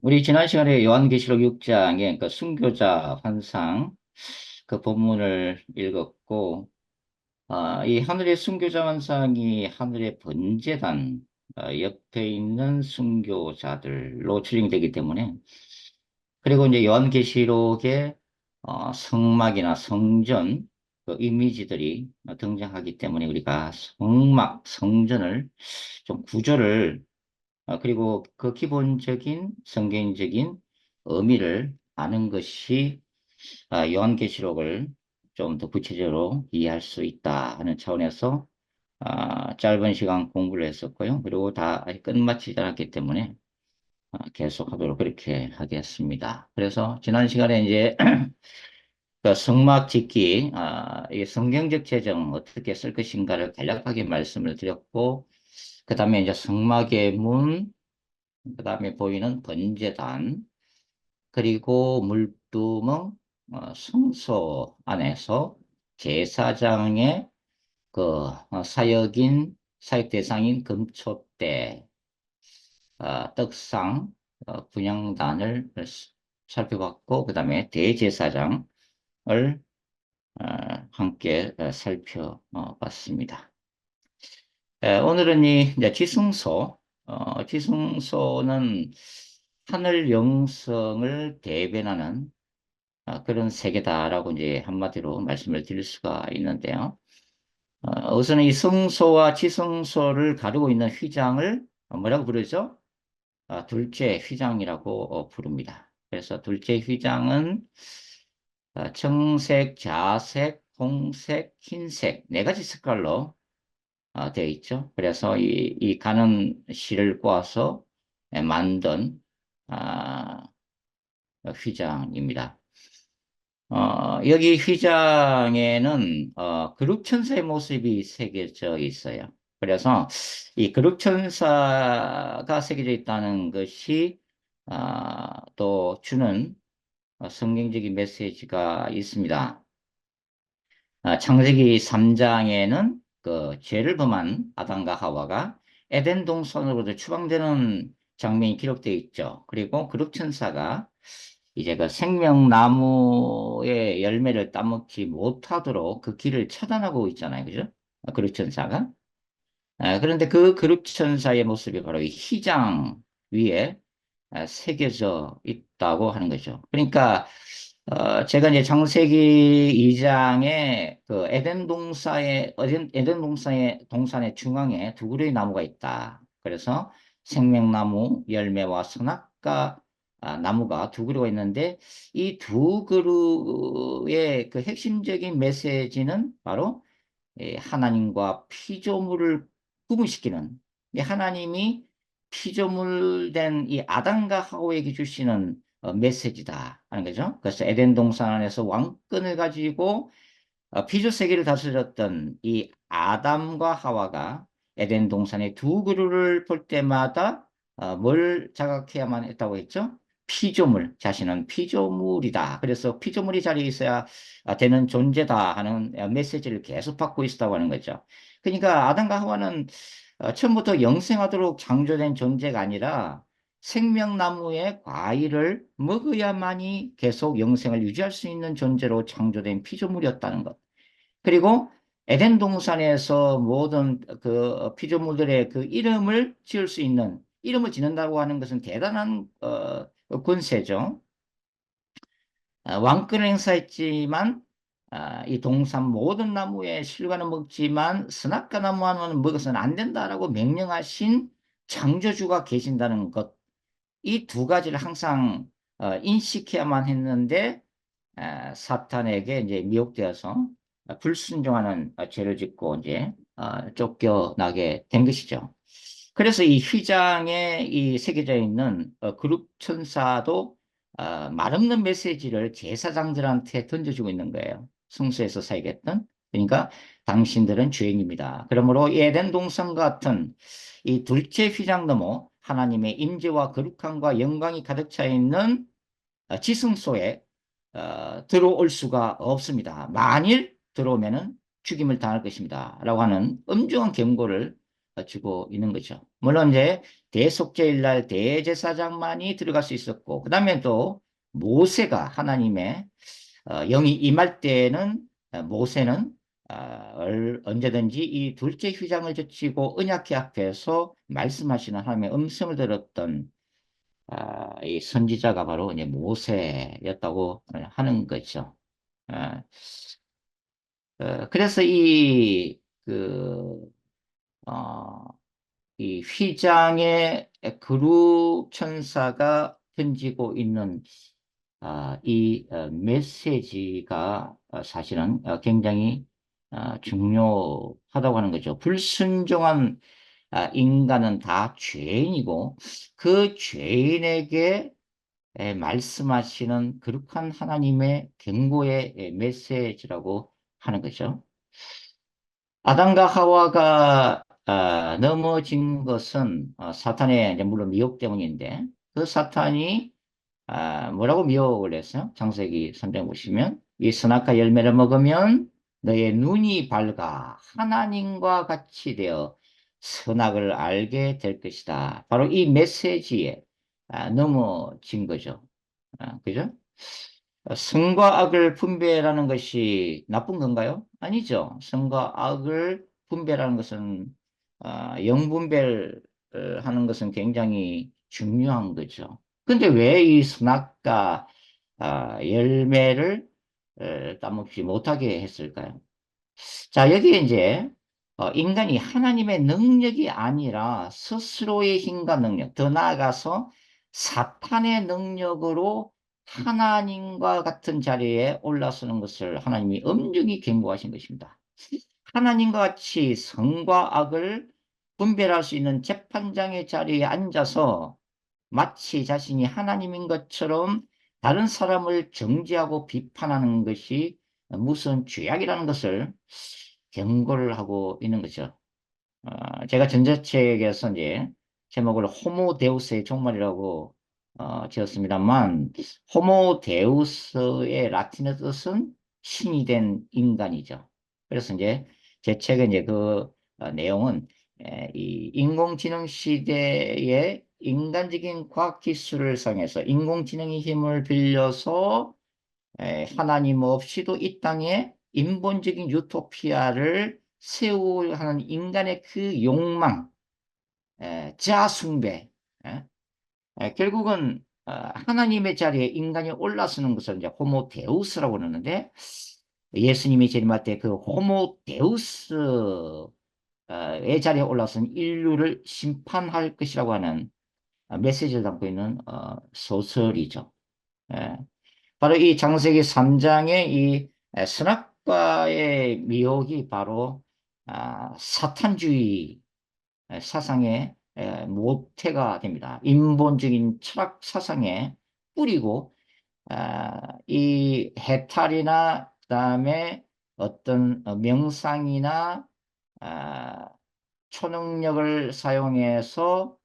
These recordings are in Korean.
우리 지난 시간에 요한계시록 6장의 그 순교자 환상 그 본문을 읽었고, 이 하늘의 순교자 환상이 하늘의 번제단 옆에 있는 순교자들로 추정되기 때문에, 그리고 이제 요한계시록에 성막이나 성전 그 이미지들이 등장하기 때문에 우리가 성막, 성전을 좀 구조를 그리고 그 기본적인 성경적인 의미를 아는 것이 요한계시록을 좀 더 구체적으로 이해할 수 있다 하는 차원에서 짧은 시간 공부를 했었고요. 그리고 다 아직 끝마치지 않았기 때문에 계속하도록 그렇게 하겠습니다. 그래서 지난 시간에 이제 그 성막 짓기, 이 성경적 재정 어떻게 쓸 것인가를 간략하게 말씀을 드렸고, 그 다음에 이제 성막의 문, 그 다음에 보이는 번제단, 그리고 물두멍, 성소 안에서 제사장의 그 사역 대상인 금촛대, 떡상, 분향단을 살펴봤고, 그 다음에 대제사장을 함께 살펴봤습니다. 오늘은 이제 지성소는 하늘 영성을 대변하는 그런 세계다라고 이제 한마디로 말씀을 드릴 수가 있는데요. 우선 이 성소와 지성소를 가르고 있는 휘장을 뭐라고 부르죠? 둘째 휘장이라고 부릅니다. 그래서 둘째 휘장은 청색, 자색, 홍색, 흰색 네 가지 색깔로 되어 있죠. 그래서 이 가는 실을 꼬아서 만든 아, 휘장입니다. 여기 휘장에는 그룹천사의 모습이 새겨져 있어요. 그래서 이 그룹천사가 새겨져 있다는 것이 또 주는 성경적인 메시지가 있습니다. 창세기 3장에는 그 죄를 범한 아담과 하와가 에덴 동산으로부터 추방되는 장면이 기록되어 있죠. 그리고 그룹천사가 이제 그 생명나무의 열매를 따먹지 못하도록 그 길을 차단하고 있잖아요. 그죠? 그룹천사가. 그런데 그 그룹천사의 모습이 바로 이 휘장 위에 새겨져 있다고 하는 거죠. 그러니까 제가 이제 창세기 2장에 그 에덴 동산의 중앙에 두 그루의 나무가 있다. 그래서 생명나무 열매와 선악과 나무가 두 그루가 있는데 이 두 그루의 그 핵심적인 메시지는 바로 하나님과 피조물을 구분시키는 이 하나님이 피조물 된 이 아담과 하와에게 주시는 메시지다 하는 거죠. 그래서 에덴 동산 안에서 왕권을 가지고 피조 세계를 다스렸던 이 아담과 하와가 에덴 동산의 두 그루를 볼 때마다 뭘 자각해야만 했다고 했죠? 피조물, 자신은 피조물이다. 그래서 피조물이 자리에 있어야 되는 존재다 하는 메시지를 계속 받고 있었다고 하는 거죠. 그러니까 아담과 하와는 처음부터 영생하도록 창조된 존재가 아니라 생명나무의 과일을 먹어야만이 계속 영생을 유지할 수 있는 존재로 창조된 피조물이었다는 것. 그리고 에덴 동산에서 모든 그 피조물들의 그 이름을 지을 수 있는, 이름을 짓는다고 하는 것은 대단한 권세죠. 왕권을 행사했지만 이 동산 모든 나무의 실과는 먹지만 선악과 나무는 먹어서는 안 된다라고 명령하신 창조주가 계신다는 것. 이 두 가지를 항상 인식해야만 했는데 사탄에게 이제 미혹되어서 불순종하는 죄를 짓고 이제 쫓겨나게 된 것이죠. 그래서 이 휘장에 이 새겨져 있는 그룹 천사도 말없는 메시지를 제사장들한테 던져주고 있는 거예요. 성소에서 살겠던. 그러니까 당신들은 죄인입니다. 그러므로 에덴 동산 같은 이 둘째 휘장 넘어 하나님의 임재와 거룩함과 영광이 가득 차 있는 지성소에 들어올 수가 없습니다. 만일 들어오면은 죽임을 당할 것입니다. 라고 하는 엄중한 경고를 주고 있는 거죠. 물론 이제 대속죄일 날 대제사장만이 들어갈 수 있었고, 그 다음에 또 모세가 하나님의 영이 임할 때는 모세는 언제든지 이 둘째 휘장을 젖히고 언약궤 앞에서 말씀하시는 하나님의 음성을 들었던 이 선지자가 바로 이제 모세였다고 하는 거죠. 어, 그래서 어, 이 휘장에 그룹 천사가 던지고 있는 이 메시지가 사실은 굉장히 중요하다고 하는 거죠. 불순종한 인간은 다 죄인이고 그 죄인에게 말씀하시는 거룩한 하나님의 경고의 메시지라고 하는 거죠. 아담과 하와가 넘어진 것은 사탄의 이제 물론 미혹 때문인데 그 사탄이 뭐라고 미혹을 했어요? 창세기 3장 보시면 이 선악과 열매를 먹으면 너의 눈이 밝아 하나님과 같이 되어 선악을 알게 될 것이다. 바로 이 메시지에 넘어진 거죠. 그죠? 선과 악을 분배라는 것이 나쁜 건가요? 아니죠. 선과 악을 분배라는 것은 영분별 하는 것은 굉장히 중요한 거죠. 근데 왜 이 선악과 열매를 따먹지 못하게 했을까요? 자, 여기에 이제 인간이 하나님의 능력이 아니라 스스로의 힘과 능력, 더 나아가서 사탄의 능력으로 하나님과 같은 자리에 올라서는 것을 하나님이 엄중히 경고하신 것입니다. 하나님과 같이 선과 악을 분별할 수 있는 재판장의 자리에 앉아서 마치 자신이 하나님인 것처럼 다른 사람을 정죄하고 비판하는 것이 무슨 죄악이라는 것을 경고를 하고 있는 거죠. 제가 전자책에서 이제 제목을 호모 데우스의 종말이라고 지었습니다만 호모 데우스의 라틴어 뜻은 신이 된 인간이죠. 그래서 이제 제 책의 이제 그 내용은 이 인공지능 시대의 인간적인 과학 기술을 사용해서 인공지능의 힘을 빌려서 하나님 없이도 이 땅에 인본적인 유토피아를 세우려 하는 인간의 그 욕망, 자아숭배, 결국은 하나님의 자리에 인간이 올라서는 것을 이제 호모 데우스라고 그러는데 예수님이 재림할 때 그 호모 데우스의 자리에 올라선 인류를 심판할 것이라고 하는 메시지를 담고 있는 소설이죠. 예. 바로 이 창세기 3장의 이 선악과의 미혹이 바로 사탄주의 사상의 모태가 됩니다. 인본적인 철학 사상의 뿌리고 이 해탈이나 그다음에 어떤 명상이나 초능력을 사용해서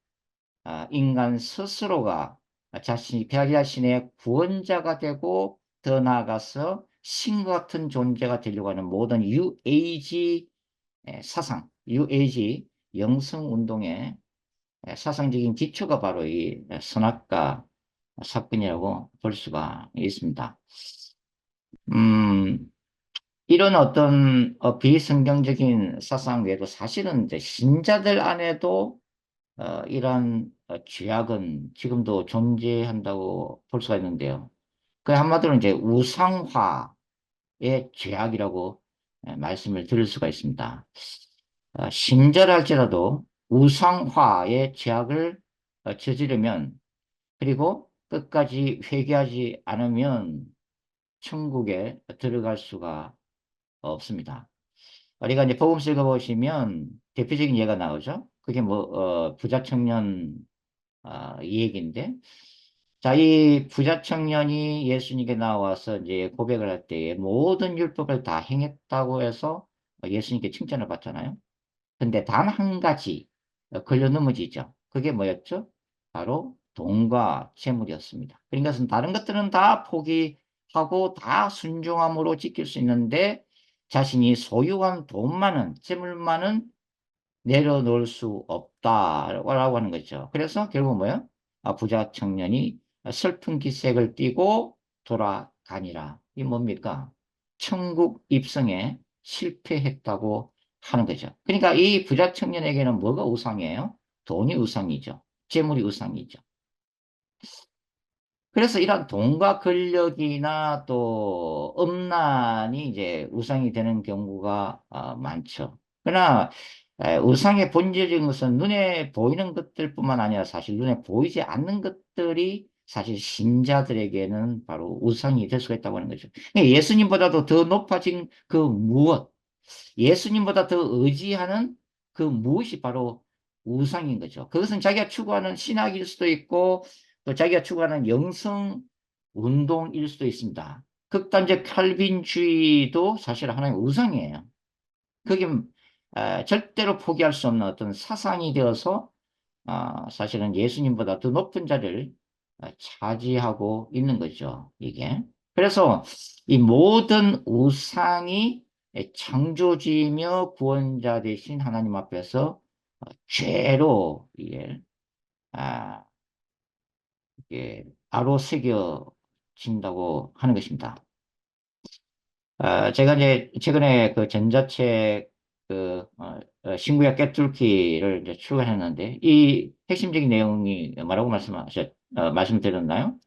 인간 스스로가 자기 자신의 구원자가 되고 더 나아가서 신과 같은 존재가 되려고 하는 모든 UAG 사상, UAG 영성운동의 사상적인 기초가 바로 이 선악과 사건이라고 볼 수가 있습니다. 음, 이런 어떤 비성경적인 사상 외에도 사실은 이제 신자들 안에도 이러한 죄악은 지금도 존재한다고 볼 수가 있는데요. 그 한마디로 이제 우상화의 죄악이라고 말씀을 드릴 수가 있습니다. 신자랄지라도 우상화의 죄악을 저지르면 그리고 끝까지 회개하지 않으면 천국에 들어갈 수가 없습니다. 우리가 이제 복음서 읽어보시면 대표적인 예가 나오죠. 그게 뭐 부자 청년 이 얘기인데, 자, 이 부자 청년이 예수님께 나와서 이제 고백을 할 때에 모든 율법을 다 행했다고 해서 예수님께 칭찬을 받잖아요. 근데 단 한 가지 걸려 넘어지죠. 그게 뭐였죠? 바로 돈과 재물이었습니다. 그러니까 다른 것들은 다 포기하고 다 순종함으로 지킬 수 있는데 자신이 소유한 돈만은, 재물만은 내려놓을 수 없다라고 하는 거죠. 그래서 결국 뭐예요? 부자 청년이 슬픈 기색을 띠고 돌아가니라. 이 뭡니까? 천국 입성에 실패했다고 하는 거죠. 그러니까 이 부자 청년에게는 뭐가 우상이에요? 돈이 우상이죠. 재물이 우상이죠. 그래서 이런 돈과 권력이나 또 음란이 이제 우상이 되는 경우가 많죠. 그러나 우상의 본질적인 것은 눈에 보이는 것들뿐만 아니라 사실 눈에 보이지 않는 것들이 사실 신자들에게는 바로 우상이 될 수가 있다고 하는 거죠. 그러니까 예수님보다도 더 높아진 그 무엇, 예수님보다 더 의지하는 그 무엇이 바로 우상인 거죠. 그것은 자기가 추구하는 신학일 수도 있고 또 자기가 추구하는 영성 운동일 수도 있습니다. 극단적 칼빈주의도 사실 하나의 우상이에요. 그게 절대로 포기할 수 없는 어떤 사상이 되어서 사실은 예수님보다 더 높은 자리를 차지하고 있는 거죠, 이게. 그래서 이 모든 우상이 창조주이며 구원자 되신 하나님 앞에서 죄로 아, 이게 바로 새겨진다고 하는 것입니다. 제가 이제 최근에 그 전자책 신구약 깨뚫기를 이제 출간했는데 이 핵심적인 내용이 뭐라고 말씀드렸나요?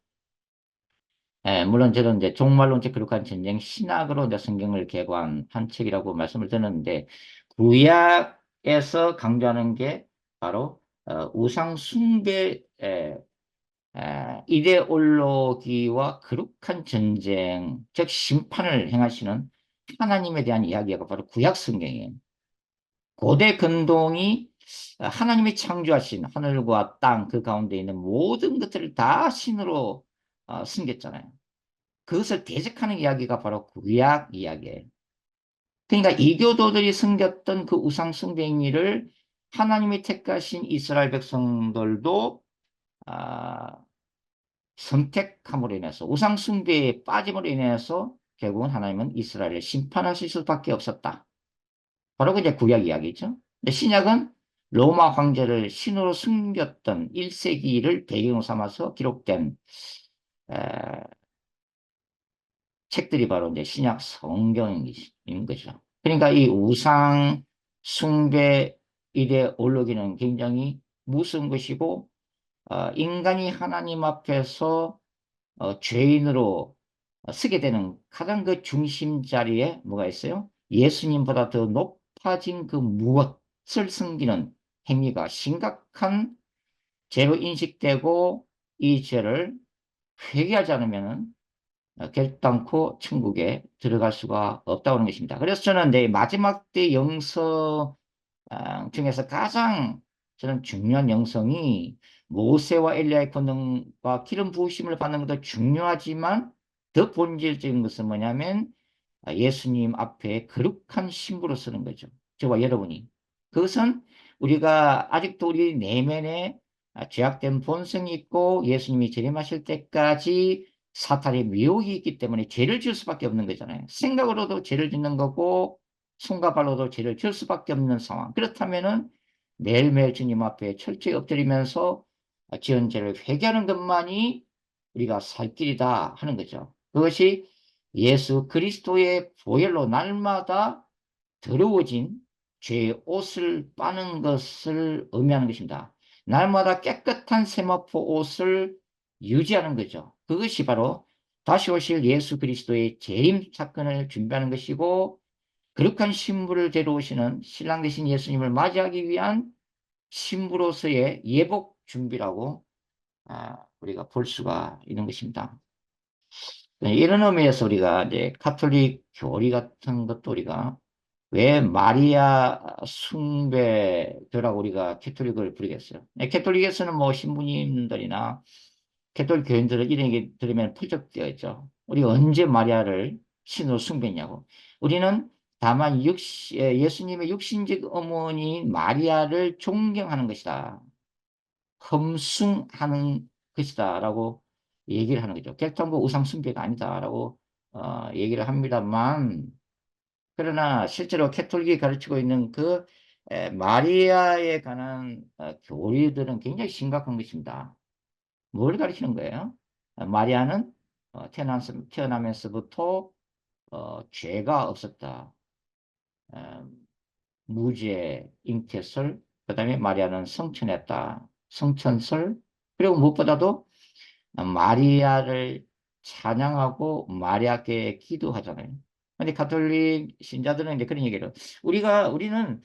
물론 저는 이제 종말론적 거룩한 전쟁 신학으로 이제 성경을 개관한 책이라고 말씀을 드렸는데 구약에서 강조하는 게 바로 우상 숭배 이데올로기와 거룩한 전쟁, 즉 심판을 행하시는 하나님에 대한 이야기가 바로 구약 성경이에요. 고대 근동이 하나님이 창조하신 하늘과 땅 그 가운데 있는 모든 것들을 다 신으로 숨겼잖아요. 그것을 대적하는 이야기가 바로 구약 이야기예요. 그러니까 이교도들이 숨겼던 그 우상 숭배행위를 하나님이 택하신 이스라엘 백성들도 아, 선택함으로 인해서 우상 숭배에 빠짐으로 인해서 결국은 하나님은 이스라엘을 심판하실 수밖에 없었다. 바로 그 이제 구약 이야기죠. 근데 신약은 로마 황제를 신으로 숨겼던 1세기를 배경으로 삼아서 기록된 에, 책들이 바로 이제 신약 성경인 거죠. 그러니까 이 우상 숭배 이데올로기는 굉장히 무서운 것이고 인간이 하나님 앞에서 죄인으로 쓰게 되는 가장 그 중심 자리에 뭐가 있어요? 예수님보다 더 높아진 그 무엇을 숨기는 행위가 심각한 죄로 인식되고 이 죄를 회개하지 않으면 결단코 천국에 들어갈 수가 없다고 하는 것입니다. 그래서 저는 내 마지막 때 영성 중에서 가장 저는 중요한 영성이 모세와 엘리야의 권능과 기름 부으심을 받는 것도 중요하지만 더 본질적인 것은 뭐냐면 예수님 앞에 거룩한 신부로 서는 거죠. 저와 여러분이. 그것은 우리가 아직도 우리 내면에 죄악된 본성이 있고 예수님이 재림하실 때까지 사탄의 미혹이 있기 때문에 죄를 지을 수밖에 없는 거잖아요. 생각으로도 죄를 짓는 거고 손과 발로도 죄를 지을 수밖에 없는 상황. 그렇다면은 매일매일 주님 앞에 철저히 엎드리면서 지은 죄를 회개하는 것만이 우리가 살 길이다 하는 거죠. 그것이 예수 그리스도의 보혈로 날마다 더러워진 죄의 옷을 빠는 것을 의미하는 것입니다. 날마다 깨끗한 세마포 옷을 유지하는 거죠. 그것이 바로 다시 오실 예수 그리스도의 재림 사건을 준비하는 것이고 거룩한 신부를 데려오시는 신랑 되신 예수님을 맞이하기 위한 신부로서의 예복 준비라고 우리가 볼 수가 있는 것입니다. 이런 의미에서 우리가 이제 카톨릭 교리 같은 것도 우리가 왜 마리아 숭배교라고 우리가 캐톨릭을 부르겠어요. 캐톨릭에서는 뭐 신부님들이나 캐톨릭 교인들은 이런 얘기 들으면 풀적되어 있죠. 우리가 언제 마리아를 신으로 숭배했냐고. 우리는 다만 예수님의 육신적 어머니인 마리아를 존경하는 것이다. 험숭하는 것이다라고 얘기를 하는 거죠. 객통부 우상 숭배가 아니다라고 얘기를 합니다만 그러나 실제로 캐톨릭이 가르치고 있는 그 마리아에 관한 교리들은 굉장히 심각한 것입니다. 뭘 가르치는 거예요? 마리아는 태어나면서부터 죄가 없었다. 어, 무죄, 잉태설, 그 다음에 마리아는 성천했다. 성천설, 그리고 무엇보다도 마리아를 찬양하고 마리아께 기도하잖아요. 근데 가톨릭 신자들은 이제 그런 얘기를, 우리는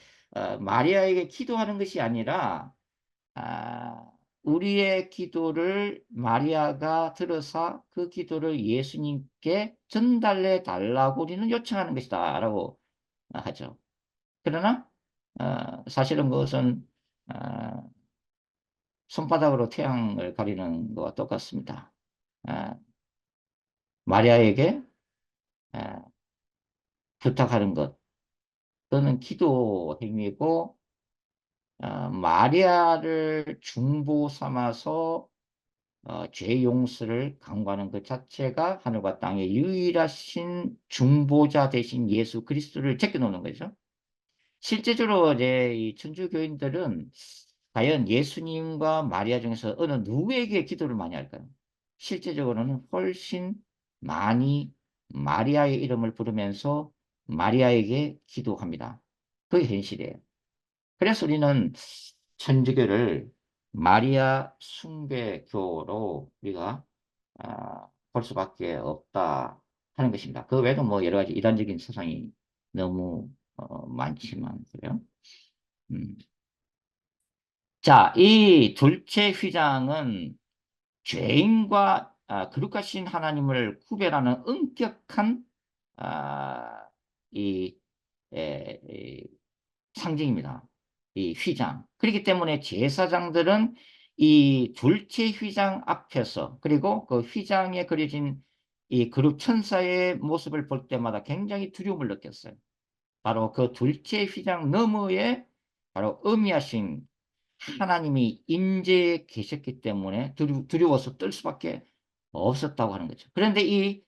마리아에게 기도하는 것이 아니라, 아, 우리의 기도를 마리아가 들어서 그 기도를 예수님께 전달해 달라고 우리는 요청하는 것이다. 라고 하죠. 그러나, 사실은 그것은, 어, 손바닥으로 태양을 가리는 것과 똑같습니다. 어, 마리아에게 부탁하는 것 또는 기도 행위고, 마리아를 중보 삼아서 죄 용서를 강구하는 것 자체가 하늘과 땅의 유일하신 중보자 대신 예수 그리스도를 제껴놓는 거죠. 실제적으로 이제 이 천주교인들은 과연 예수님과 마리아 중에서 어느 누구에게 기도를 많이 할까요? 실제적으로는 훨씬 많이 마리아의 이름을 부르면서 마리아에게 기도합니다. 그게 현실이에요. 그래서 우리는 천주교를 마리아 숭배교로 우리가 볼 수밖에 없다 하는 것입니다. 그 외에도 뭐 여러 가지 이단적인 사상이 너무 많지만 그래요. 음. 자, 이 둘째 휘장은 죄인과 거룩하신 하나님을 구별하는 엄격한 아, 이, 이 상징입니다. 이 휘장. 그렇기 때문에 제사장들은 이 둘째 휘장 앞에서 그리고 그 휘장에 그려진 이 거룩 천사의 모습을 볼 때마다 굉장히 두려움을 느꼈어요. 바로 그 둘째 휘장 너머에 바로 의미하신 하나님이 임재해 계셨기 때문에 두려워서 떨 수밖에 없었다고 하는 거죠. 그런데 이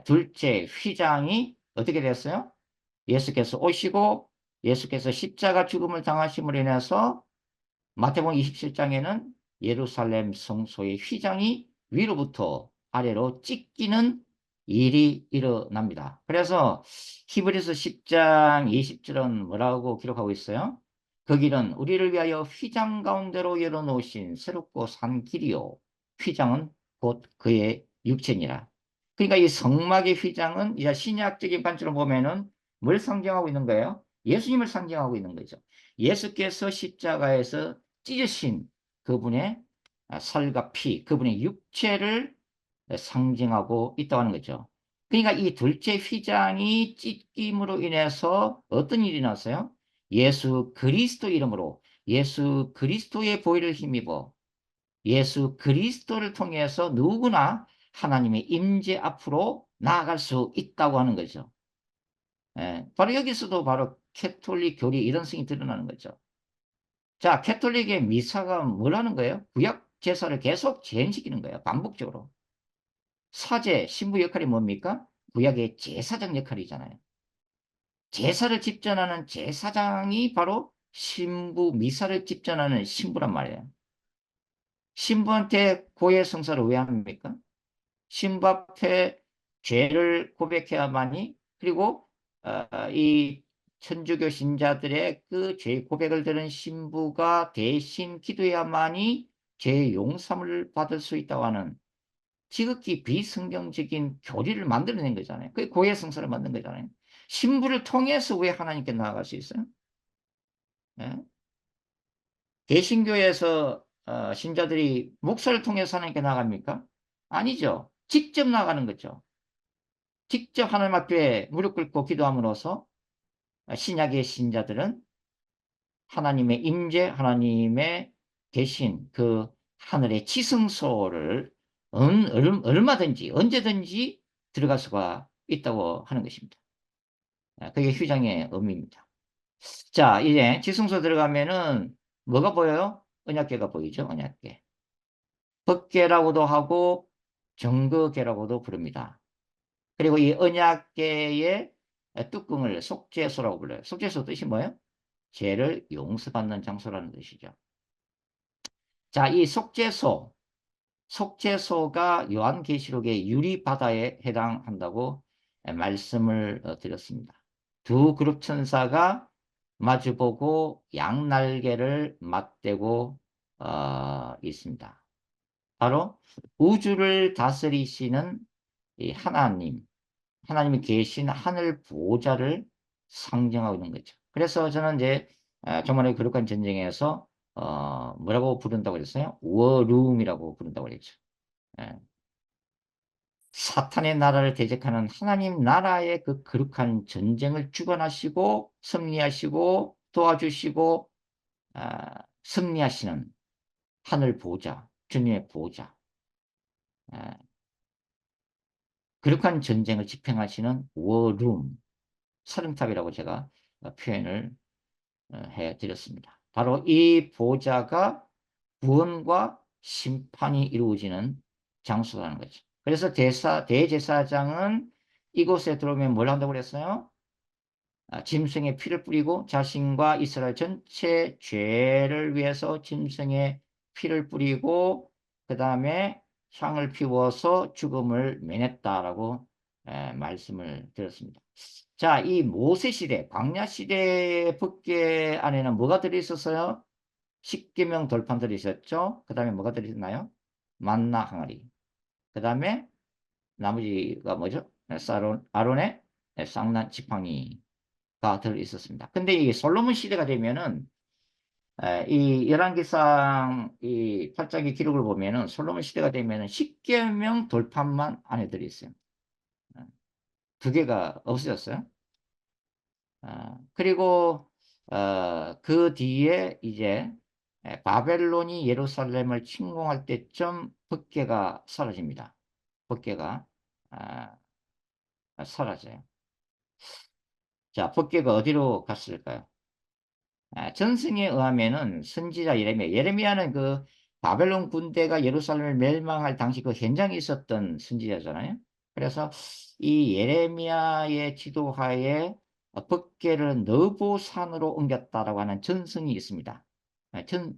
둘째 휘장이 어떻게 됐어요? 예수께서 오시고 예수께서 십자가 죽음을 당하심으로 인해서 마태복음 27장에는 예루살렘 성소의 휘장이 위로부터 아래로 찢기는 일이 일어납니다. 그래서 히브리서 10장 20절은 뭐라고 기록하고 있어요? 그 길은 우리를 위하여 휘장 가운데로 열어놓으신 새롭고 산 길이요. 휘장은 곧 그의 육체니라. 그러니까 이 성막의 휘장은 이제 신약적인 관점으로 보면은 뭘 상징하고 있는 거예요? 예수님을 상징하고 있는 거죠. 예수께서 십자가에서 찢으신 그분의 살과 피, 그분의 육체를 상징하고 있다고 하는 거죠. 그러니까 이 둘째 휘장이 찢김으로 인해서 어떤 일이 났어요? 예수 그리스도 이름으로 예수 그리스도의 보혈을 힘입어 예수 그리스도를 통해서 누구나 하나님의 임재 앞으로 나아갈 수 있다고 하는 거죠. 바로 여기서도 바로 캐톨릭 교리 이런 성이 드러나는 거죠. 자, 캐톨릭의 미사가 뭘 하는 거예요? 구약 제사를 계속 재현시키는 거예요. 반복적으로. 사제, 신부 역할이 뭡니까? 구약의 제사장 역할이잖아요. 제사를 집전하는 제사장이 바로 신부, 미사를 집전하는 신부란 말이에요. 신부한테 고해 성사를 왜 합니까? 신부 앞에 죄를 고백해야만이 그리고 이 천주교 신자들의 그 죄 고백을 들은 신부가 대신 기도해야만이 죄 용서를 받을 수 있다고 하는 지극히 비성경적인 교리를 만들어낸 거잖아요. 그게 고해 성사를 만든 거잖아요. 신부를 통해서 왜 하나님께 나아갈 수 있어요? 예? 개신교에서 신자들이 목사를 통해서 하나님께 나아갑니까? 아니죠. 직접 나가는 거죠. 직접 하나님 앞에 무릎 꿇고 기도함으로써 신약의 신자들은 하나님의 임재, 하나님의 계신 그 하늘의 지성소를 얼마든지 언제든지 들어갈 수가 있다고 하는 것입니다. 그게 휴장의 의미입니다. 자, 이제 지성소 들어가면은 뭐가 보여요? 언약궤가 보이죠? 언약궤. 법궤라고도 하고 정거궤라고도 부릅니다. 그리고 이 언약궤의 뚜껑을 속죄소라고 불러요. 속죄소 뜻이 뭐예요? 죄를 용서받는 장소라는 뜻이죠. 자, 이 속죄소가 요한계시록의 유리바다에 해당한다고 말씀을 드렸습니다. 두 그룹 천사가 마주보고 양날개를 맞대고 있습니다. 바로 우주를 다스리시는 이 하나님이 계신 하늘 보좌를 상징하고 있는 거죠. 그래서 저는 이제 정말의 거룩한 전쟁에서 뭐라고 부른다고 그랬어요? 워룸이라고 부른다고 그랬죠. 예. 사탄의 나라를 대적하는 하나님 나라의 그 거룩한 전쟁을 주관하시고 승리하시고 도와주시고 승리하시는 하늘 보좌, 주님의 보좌, 아, 거룩한 전쟁을 집행하시는 워룸, 사령탑이라고 제가 표현을 해드렸습니다. 바로 이 보좌가 구원과 심판이 이루어지는 장소라는 거죠. 그래서 대제사장은 이곳에 들어오면 뭘 한다고 그랬어요? 짐승의 피를 뿌리고 자신과 이스라엘 전체 죄를 위해서 짐승의 피를 뿌리고 그 다음에 향을 피워서 죽음을 면했다라고 말씀을 드렸습니다. 자, 이 모세 시대, 광야 시대의 법궤 안에는 뭐가 들어있었어요? 십계명 돌판 들어있었죠. 그 다음에 뭐가 들어있나요? 만나 항아리. 그 다음에 나머지가 뭐죠? 아론의 쌍난 지팡이가 들어있었습니다. 근데 이 솔로몬 시대가 되면은 이 열왕기상 이 8장의 기록을 보면은 솔로몬 시대가 되면은 십계명 돌판만 안에 들어있어요. 두 개가 없어졌어요. 그리고 그 뒤에 이제 바벨론이 예루살렘을 침공할 때쯤 법궤가 사라집니다. 법궤가 아, 사라져요. 자, 법궤가 어디로 갔을까요? 전승에 의하면은 선지자 예레미야는 그 바벨론 군대가 예루살렘을 멸망할 당시 그 현장에 있었던 선지자잖아요. 그래서 이 예레미야의 지도하에 법궤를 너보산으로 옮겼다라고 하는 전승이 있습니다.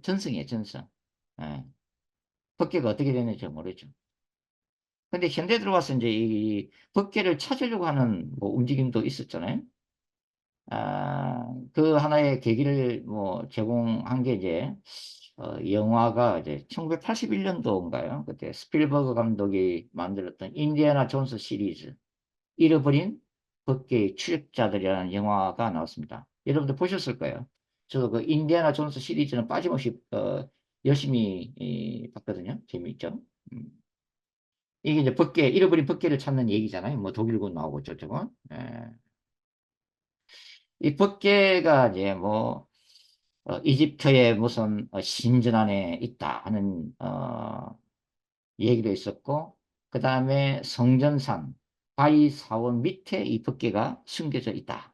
전승이에요, 전승. 예, 법궤가 어떻게 됐는지 모르죠. 근데 현대 들어와서 이제 이 법궤를 찾으려고 하는 뭐 움직임도 있었잖아요. 그 하나의 계기를 뭐 제공한 게 이제 영화가 이제 1981년도인가요? 그때 스필버그 감독이 만들었던 인디애나 존스 시리즈 잃어버린 법계의 추적자들이라는 영화가 나왔습니다. 여러분들 보셨을 거예요. 저도 그 인디애나 존스 시리즈는 빠짐없이 열심히 봤거든요. 재미있죠? 음. 이게 이제 잃어버린 법계를 찾는 얘기잖아요. 뭐 독일군 나오고 저쪽은. 이 법계가 이제 뭐 이집트의 무슨 신전 안에 있다 하는 얘기도 있었고 그 다음에 성전산 바위사원 밑에 이 법궤가 숨겨져 있다.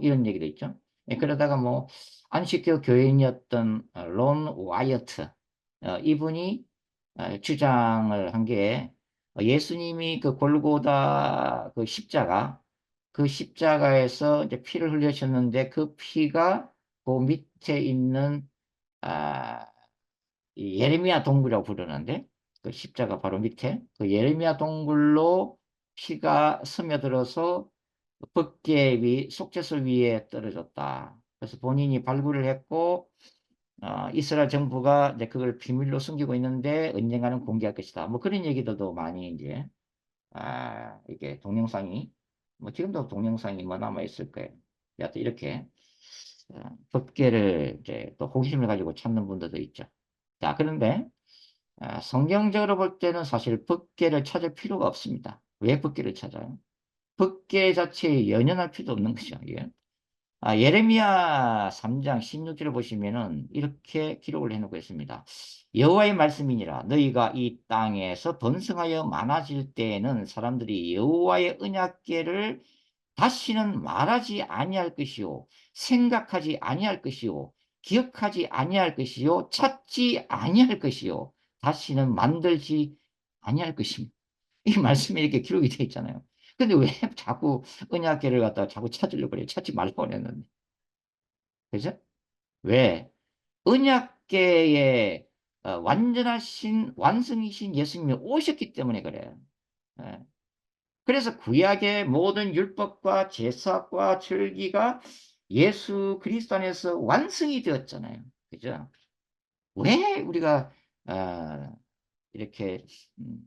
이런 얘기도 있죠. 그러다가 뭐 안식교 교인이었던 론 와이어트 이분이 주장을 한 게 예수님이 그 골고다 그 십자가 그 십자가에서 이제 피를 흘리셨는데 그 피가 그 밑에 있는 아, 이 예레미야 동굴이라고 부르는데 그 십자가 바로 밑에 그 예레미야 동굴로 피가 스며들어서 법궤 위 속죄소 위에 떨어졌다. 그래서 본인이 발굴을 했고 이스라엘 정부가 이제 그걸 비밀로 숨기고 있는데 언젠가는 공개할 것이다. 뭐 그런 얘기들도 많이 이제 이게 동영상이 뭐 지금도 동영상이 뭐 남아 있을 거예요. 여하튼 이렇게 법궤를 이제 또 호기심을 가지고 찾는 분들도 있죠. 자, 그런데 성경적으로 볼 때는 사실 법궤를 찾을 필요가 없습니다. 왜 법궤를 찾아요? 법궤 자체에 연연할 필요도 없는 거죠. 이게. 예레미야 3장 16절을 보시면은 이렇게 기록을 해놓고 있습니다. 여호와의 말씀이니라 너희가 이 땅에서 번성하여 많아질 때에는 사람들이 여호와의 언약궤를 다시는 말하지 아니할 것이요 생각하지 아니할 것이요 기억하지 아니할 것이요 찾지 아니할 것이요 다시는 만들지 아니할 것입니다. 이 말씀이 이렇게 기록이 되어 있잖아요. 근데 왜 자꾸 언약궤를 갖다가 자꾸 찾으려고 그래요? 찾지 말라고 그랬는데. 그죠? 왜? 언약계의 완전하신 완성이신 예수님이 오셨기 때문에 그래요. 예. 그래서 구약의 모든 율법과 제사과 절기가 예수 그리스도 안에서 완성이 되었잖아요. 그죠? 왜 우리가 이렇게 음,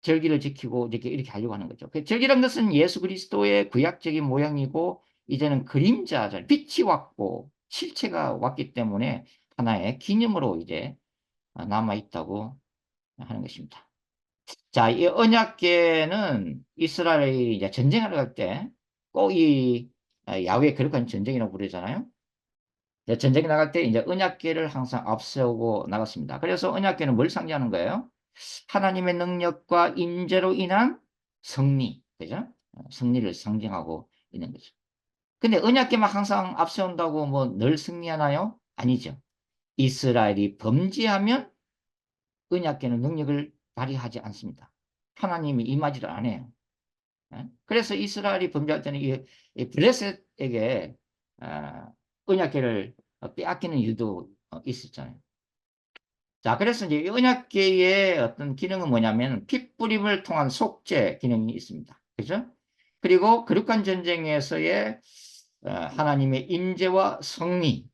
절기를 지키고 이렇게 하려고 하는 거죠. 그 절기란 것은 예수 그리스도의 구약적인 모양이고 이제는 그림자잖아요. 빛이 왔고 실체가 왔기 때문에 하나의 기념으로 이제 남아 있다고 하는 것입니다. 자, 이 언약궤는 이스라엘이 이제 전쟁하러 갈 때 꼭 이 야훼 거룩한 전쟁이라고 부르잖아요. 전쟁에 나갈 때 이제 언약궤를 항상 앞세우고 나갔습니다. 그래서 언약궤는 뭘 상징하는 거예요? 하나님의 능력과 임재로 인한 승리, 그죠? 승리를 상징하고 있는 거죠. 근데 언약궤만 항상 앞세운다고 뭐 늘 승리하나요? 아니죠. 이스라엘이 범죄하면 언약궤는 능력을 발휘하지 않습니다. 하나님이 임하지를 않아요. 예? 그래서 이스라엘이 범죄할 때는 이 블레셋에게 언약궤를 빼앗기는 일도 있었잖아요. 자, 그래서 이제 이 언약궤의 어떤 기능은 뭐냐면 핏부림을 통한 속죄 기능이 있습니다. 그죠? 그리고 거룩한 전쟁에서의 하나님의 임재와 승리를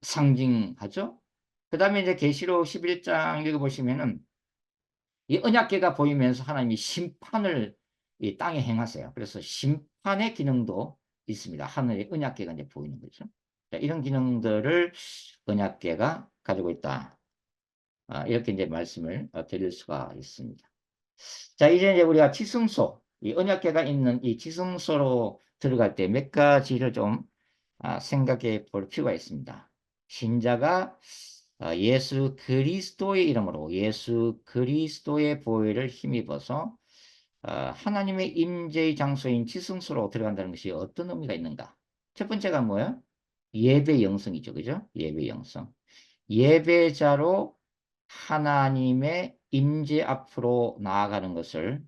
상징하죠. 그 다음에 이제 계시록 11장 읽어보시면은 이 언약궤가 보이면서 하나님이 심판을 이 땅에 행하세요. 그래서 심판의 기능도 있습니다. 하늘의 언약궤가 이제 보이는 거죠. 자, 이런 기능들을 언약궤가 가지고 있다. 이렇게 이제 말씀을 드릴 수가 있습니다. 자, 이제 우리가 지성소, 이 언약궤가 있는 이 지성소로 들어갈 때 몇 가지를 좀 생각해 볼 필요가 있습니다. 신자가 예수 그리스도의 이름으로 예수 그리스도의 보혈을 힘입어서 하나님의 임재의 장소인 지성소로 들어간다는 것이 어떤 의미가 있는가? 첫 번째가 뭐예요? 예배 영성이죠. 그죠? 예배 영성. 예배자로 하나님의 임재 앞으로 나아가는 것을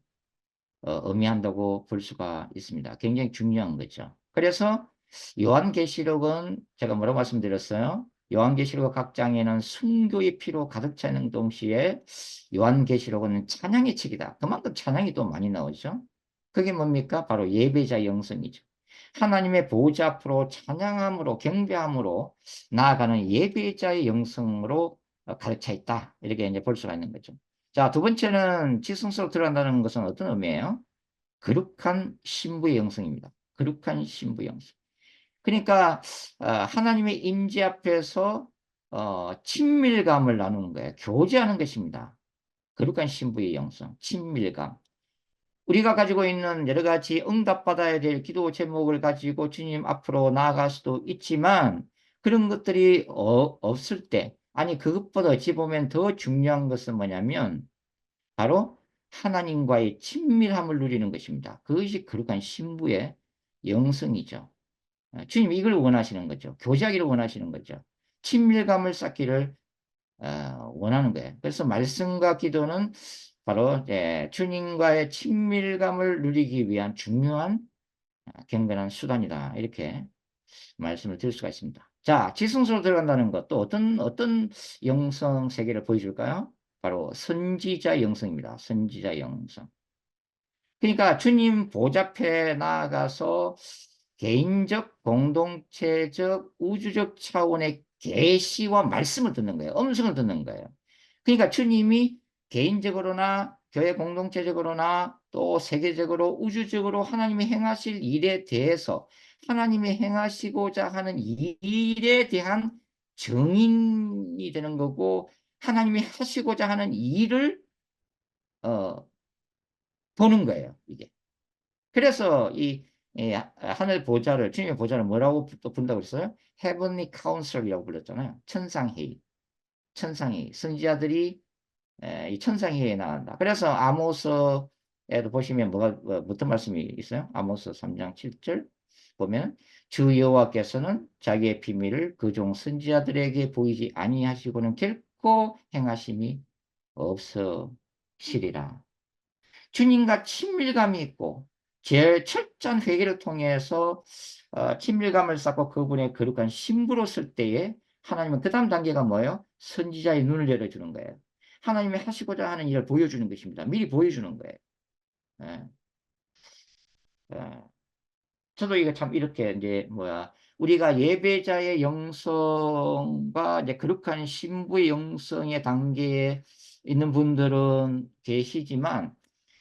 의미한다고 볼 수가 있습니다. 굉장히 중요한 거죠. 그래서 요한계시록은 제가 뭐라고 말씀드렸어요? 요한계시록 각 장에는 순교의 피로 가득 차 있는 동시에 요한계시록은 찬양의 책이다. 그만큼 찬양이 또 많이 나오죠. 그게 뭡니까? 바로 예배자 영성이죠. 하나님의 보호자 앞으로 찬양함으로 경배함으로 나아가는 예배자의 영성으로 가득 차 있다. 이렇게 이제 볼 수가 있는 거죠. 자, 두 번째는 지성소로 들어간다는 것은 어떤 의미예요? 거룩한 신부의 영성입니다. 거룩한 신부의 영성. 그러니까 하나님의 임재 앞에서 친밀감을 나누는 거예요. 교제하는 것입니다. 거룩한 신부의 영성, 친밀감. 우리가 가지고 있는 여러 가지 응답받아야 될 기도 제목을 가지고 주님 앞으로 나아갈 수도 있지만 그런 것들이 없을 때, 아니 그것보다 어찌 보면 더 중요한 것은 뭐냐면 바로 하나님과의 친밀함을 누리는 것입니다. 그것이 거룩한 신부의 영성이죠. 주님 이걸 원하시는 거죠. 교제하기를 원하시는 거죠. 친밀감을 쌓기를 원하는 거예요. 그래서 말씀과 기도는 바로 주님과의 친밀감을 누리기 위한 중요한 경건한 수단이다. 이렇게 말씀을 드릴 수가 있습니다. 자, 지성소로 들어간다는 것, 또 어떤 영성 세계를 보여줄까요? 바로 선지자 영성입니다. 선지자 영성. 그러니까 주님 보좌 앞에 나아가서 개인적, 공동체적, 우주적 차원의 계시와 말씀을 듣는 거예요. 음성을 듣는 거예요. 그러니까 주님이 개인적으로나 교회 공동체적으로나 또 세계적으로 우주적으로 하나님이 행하실 일에 대해서 하나님이 행하시고자 하는 일에 대한 증인이 되는 거고 하나님이 하시고자 하는 일을 어, 보는 거예요. 이게. 그래서 이 하늘 보좌를 주님의 보좌를 뭐라고 또 부른다고 그랬어요? Heavenly Council이라고 불렀잖아요. 천상회의. 천상회의. 선지자들이 이 천상회의에 나간다. 그래서 아모스에도 보시면 어떤 말씀이 있어요? 아모스 3장 7절 보면 주 여호와께서는 자기의 비밀을 그 종 선지자들에게 보이지 아니하시고는 결코 행하심이 없으시리라. 주님과 친밀감이 있고 제일 철저한 회개를 통해서 친밀감을 쌓고 그분의 거룩한 신부로 쓸 때에 하나님은 그 다음 단계가 뭐예요? 선지자의 눈을 열어주는 거예요. 하나님이 하시고자 하는 일을 보여주는 것입니다. 미리 보여주는 거예요. 예, 예. 저도 이거 참 이렇게 이제 뭐야 우리가 예배자의 영성과 이제 거룩한 신부의 영성의 단계에 있는 분들은 계시지만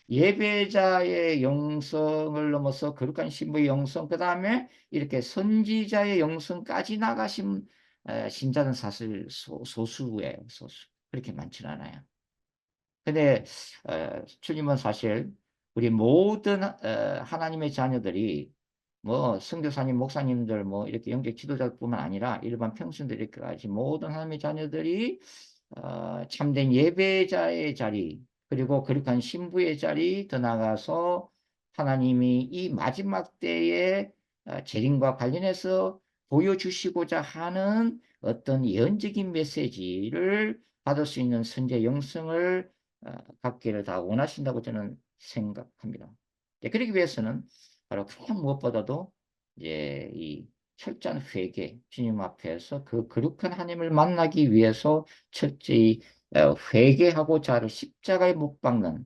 예배자의 영성을 넘어서 거룩한 신부의 영성 그다음에 이렇게 선지자의 영성까지 나가신 신자는 사실 소수예요. 소수. 그렇게 많지는 않아요. 근데 주님은 사실 우리 모든 하나님의 자녀들이 뭐 선교사님, 목사님들 뭐 이렇게 영적 지도자뿐만 아니라 일반 평신들 이렇게까지 모든 하나님의 자녀들이 참된 예배자의 자리 그리고 거룩한 신부의 자리 더 나아가서 하나님이 이 마지막 때에 재림과 관련해서 보여주시고자 하는 어떤 예언적인 메시지를 받을 수 있는 선제 영성을 갖기를 다 원하신다고 저는 생각합니다. 그러기 위해서는 바로 가장 무엇보다도 이제 이 철저한 회개, 주님 앞에서 그 거룩한 하나님을 만나기 위해서 철저히 회개하고자 하는 십자가에 못 박는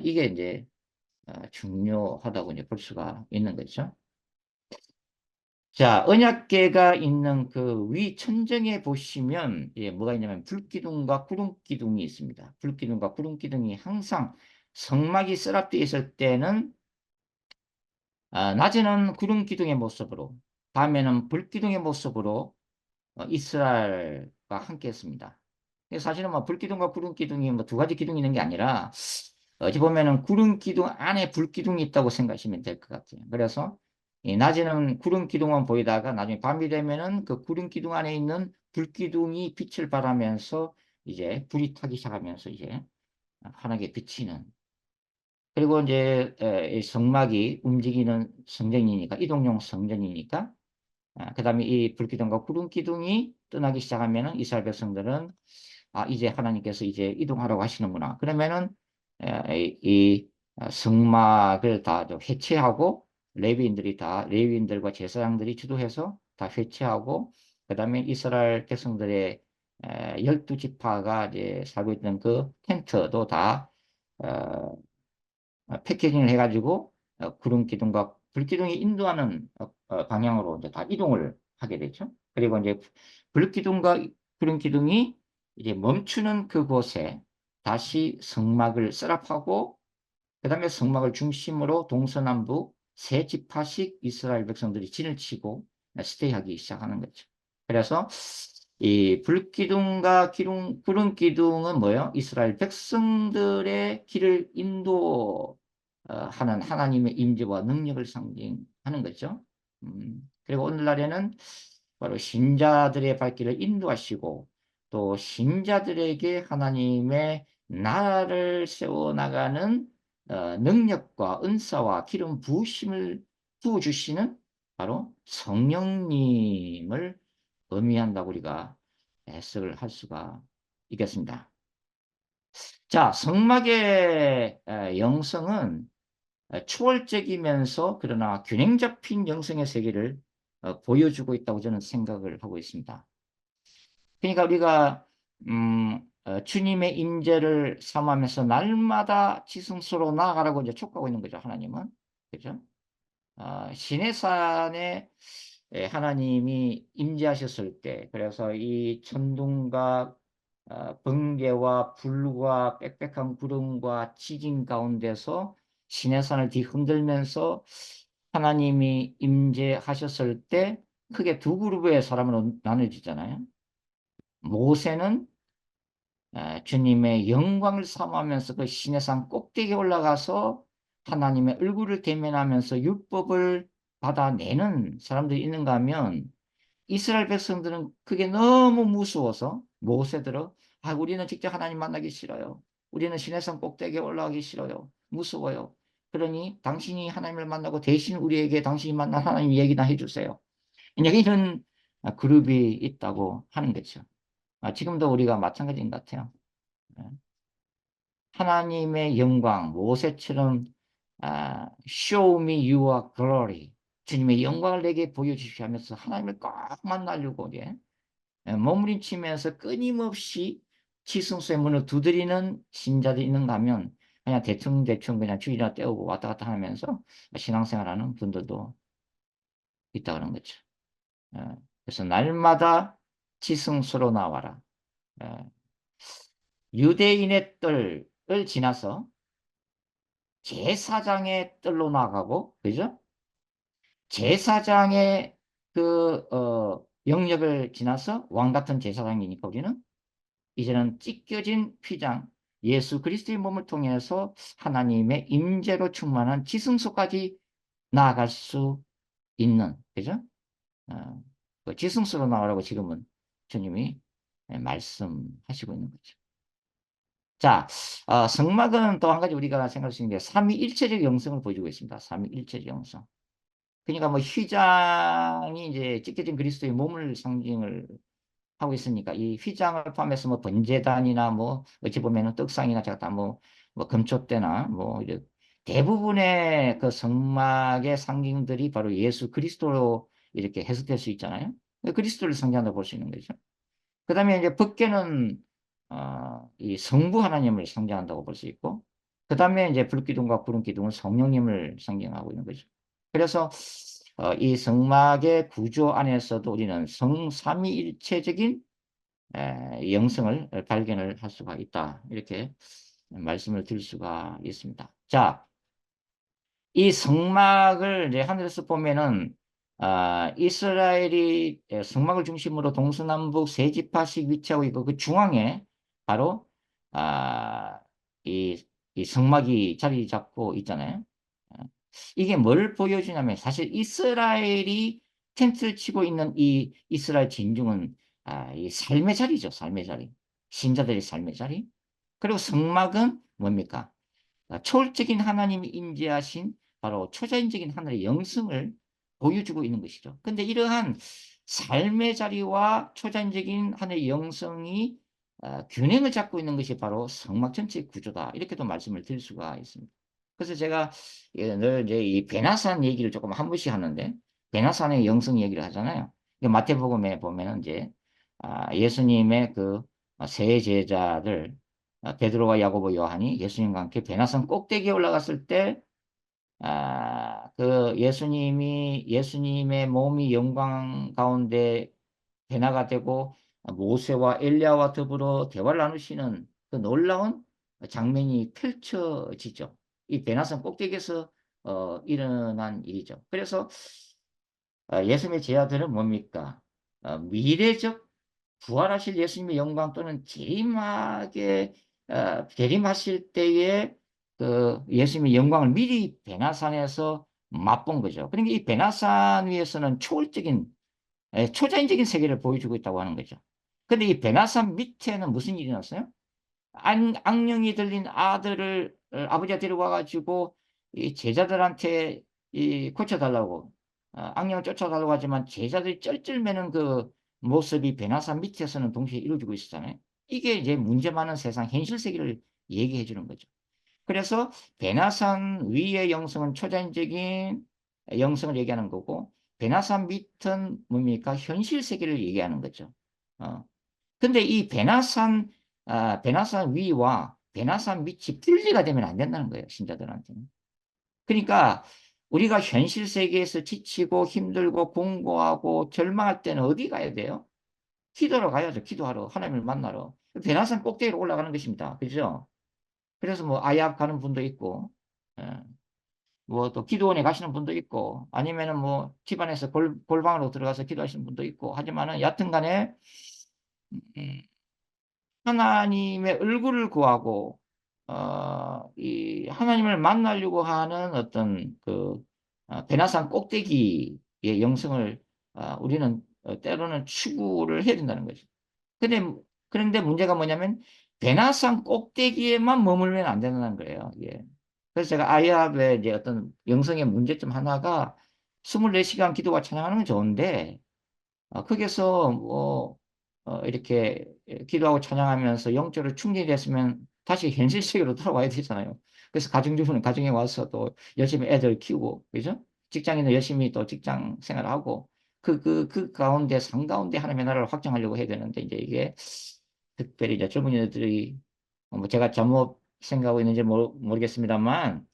이게 이제 중요하다고 이제 볼 수가 있는 거죠. 자, 언약궤가 있는 그 위 천정에 보시면 뭐가 있냐면 불기둥과 구름기둥이 있습니다. 불기둥과 구름기둥이 항상 성막이 셋업되어 있을 때는 낮에는 구름기둥의 모습으로 밤에는 불기둥의 모습으로 이스라엘과 함께 했습니다. 사실은 뭐 불기둥과 구름기둥이 뭐 두 가지 기둥이 있는 게 아니라 어찌 보면은 구름기둥 안에 불기둥이 있다고 생각하시면 될 것 같아요. 그래서 이 낮에는 구름기둥만 보이다가 나중에 밤이 되면은 그 구름기둥 안에 있는 불기둥이 빛을 발하면서 이제 불이 타기 시작하면서 이제 환하게 비치는 그리고 이제 이 성막이 움직이는 성전이니까 이동용 성전이니까 그다음에 이 불기둥과 구름기둥이 떠나기 시작하면은 이스라엘 백성들은 이제 하나님께서 이제 이동하라고 하시는구나. 그러면은 이 성막을 다 해체하고 레위인들과 제사장들이 주도해서 다 해체하고 그다음에 이스라엘 백성들의 12지파가 이제 살고 있는 그 텐트도 다 어, 패키징을 해가지고 구름 기둥과 불기둥이 인도하는 방향으로 이제 다 이동을 하게 되죠. 그리고 이제 불기둥과 구름 기둥이 이제 멈추는 그곳에 다시 성막을 셋업하고 그다음에 성막을 중심으로 동서남북 세 지파씩 이스라엘 백성들이 진을 치고 스테이하기 시작하는 거죠. 그래서 이 불기둥과 구름 기둥은 뭐예요? 이스라엘 백성들의 길을 인도하는 하나님의 임재와 능력을 상징하는 거죠. 그리고 오늘날에는 바로 신자들의 발길을 인도하시고 또 신자들에게 하나님의 나라를 세워나가는 능력과 은사와 기름 부으심을 부어주시는 바로 성령님을 의미한다고 우리가 해석을 할 수가 있겠습니다. 자, 성막의 영성은 초월적이면서 그러나 균형 잡힌 영성의 세계를 보여주고 있다고 저는 생각을 하고 있습니다. 그러니까 우리가 주님의 임재를 삼으면서 날마다 지성소로 나아가라고 이제 촉구하고 있는 거죠, 하나님은. 그죠? 시내산에 하나님이 임재하셨을 때, 그래서 이 천둥과 번개와 불과 빽빽한 구름과 지진 가운데서 시내산을 뒤흔들면서 하나님이 임재하셨을 때 크게 두 그룹의 사람으로 나눠지잖아요. 모세는 주님의 영광을 삼으면서 그 시내산 꼭대기에 올라가서 하나님의 얼굴을 대면하면서 율법을 받아내는 사람들이 있는가 하면 이스라엘 백성들은 그게 너무 무서워서 모세들은 우리는 직접 하나님 만나기 싫어요. 우리는 시내산 꼭대기에 올라가기 싫어요. 무서워요. 그러니 당신이 하나님을 만나고 대신 우리에게 당신이 만난 하나님 얘기나 해주세요. 이런 그룹이 있다고 하는 거죠. 지금도 우리가 마찬가지인 것 같아요. 하나님의 영광, 모세처럼 Show me your glory. 주님의 영광을 내게 보여주시오 하면서 하나님을 꼭 만나려고 몸부림치면서 끊임없이 지성소의 문을 두드리는 신자들이 있는가 하면 그냥 대충대충 그냥 주일이나 때우고 왔다 갔다 하면서 신앙생활하는 분들도 있다 그런 거죠. 그래서 날마다 지성소로 나와라. 유대인의 뜰을 지나서 제사장의 뜰로 나가고, 그죠? 제사장의 영역을 지나서 왕 같은 제사장이니까 우리는 이제는 찢겨진 휘장, 예수 그리스도의 몸을 통해서 하나님의 임재로 충만한 지성소까지 나아갈 수 있는, 그죠? 그 지성소로 나가라고 지금은 주님이 말씀하시고 있는 거죠. 자, 성막은 또 한 가지 우리가 생각할 수 있는 게 삼위일체적 영성을 보여주고 있습니다. 삼위일체적 영성. 그러니까 뭐 휘장이 이제 찢겨진 그리스도의 몸을 상징을 하고 있으니까 이 휘장을 포함해서 뭐 번제단이나 뭐 어찌 보면은 떡상이나 제가 다뭐 금촛대나 뭐 이제 대부분의 그 성막의 상징들이 바로 예수 그리스도로 이렇게 해석될 수 있잖아요. 그리스도를 상징한다고 볼 수 있는 거죠. 그 다음에 이제 법궤는 이 성부 하나님을 상징한다고 볼 수 있고, 그 다음에 이제 불기둥과 구름기둥은 성령님을 상징하고 있는 거죠. 그래서 이 성막의 구조 안에서도 우리는 삼위일체적인 영성을 발견을 할 수가 있다. 이렇게 말씀을 드릴 수가 있습니다. 자, 이 성막을 이제 하늘에서 보면은 이스라엘이 성막을 중심으로 동서남북 세 지파씩 위치하고 있고 그 중앙에 바로 아, 이, 이 성막이 자리 잡고 있잖아요. 어, 이게 뭘 보여주냐면 사실 이스라엘이 텐트를 치고 있는 이 이스라엘 진중은 이 삶의 자리죠. 삶의 자리. 신자들의 삶의 자리. 그리고 성막은 뭡니까? 초월적인 하나님이 임재하신 바로 초자연적인 하늘의 영성을 보여주고 있는 것이죠. 근데 이러한 삶의 자리와 초자연적인 하늘의 영성이 균형을 잡고 있는 것이 바로 성막 전체의 구조다. 이렇게도 말씀을 드릴 수가 있습니다. 그래서 제가 늘 이제 이 베나산 얘기를 조금 한 번씩 하는데 베나산의 영성 얘기를 하잖아요. 마태복음에 보면은 이제 예수님의 그 세 제자들 베드로와 야고보 요한이 예수님과 함께 베나산 꼭대기에 올라갔을 때 그 예수님의 몸이 영광 가운데 변화가 되고 모세와 엘리야와 더불어 대화를 나누시는 그 놀라운 장면이 펼쳐지죠. 이 베나산 꼭대기에서 일어난 일이죠. 그래서 예수님의 제자들은 뭡니까? 미래적 부활하실 예수님의 영광 또는 재림하실 때에 그 예수님의 영광을 미리 베나산에서 맛본 거죠. 그러니까 이 베나산 위에서는 초월적인 초자연적인 세계를 보여주고 있다고 하는 거죠. 근데 이 베나산 밑에는 무슨 일이 났어요? 악령이 들린 아들을 아버지가 데려와 가지고 이 제자들한테 고쳐달라고 악령을 쫓아달라고 하지만 제자들이 쩔쩔매는 그 모습이 베나산 밑에서는 동시에 이루어지고 있었잖아요. 이게 이제 문제 많은 세상 현실 세계를 얘기해 주는 거죠. 그래서 베나산 위의 영성은 초자연적인 영성을 얘기하는 거고 베나산 밑은 뭡니까? 현실 세계를 얘기하는 거죠. 어. 근데 이 베나산 위와 베나산 밑이 분리가 되면 안 된다는 거예요, 신자들한테는. 그러니까 우리가 현실 세계에서 지치고 힘들고 공고하고 절망할 때는 어디 가야 돼요? 기도로 가야죠. 기도하러, 하나님을 만나러. 베나산 꼭대기로 올라가는 것입니다. 그죠? 그래서 뭐 아약 가는 분도 있고, 뭐 또 기도원에 가시는 분도 있고, 아니면은 뭐 집안에서 골방으로 들어가서 기도하시는 분도 있고, 하지만은 여튼 간에, 음, 하나님의 얼굴을 구하고 이 하나님을 만나려고 하는 어떤 그 베나산 꼭대기의 영성을 우리는 때로는 추구를 해야 된다는 거죠. 근데 그런데 문제가 뭐냐면 베나산 꼭대기에만 머물면 안 된다는 거예요. 예. 그래서 제가 아이합의 이제 어떤 영성의 문제점 하나가 24시간 기도와 찬양하는 건 좋은데 거기서 뭐 이렇게 기도하고 찬양하면서 영적으로 충전이 됐으면 다시 현실 세계로 돌아와야 되잖아요. 그래서 가정주부는 가정에 와서 또 열심히 애들 키우고, 그죠? 직장인은 열심히 또 직장 생활하고, 그 가운데, 상 가운데 하나님의 나라를 확장하려고 해야 되는데, 이제 이게 특별히 이제 젊은이들이, 뭐 제가 잘못 생각하고 있는지 모르겠습니다만,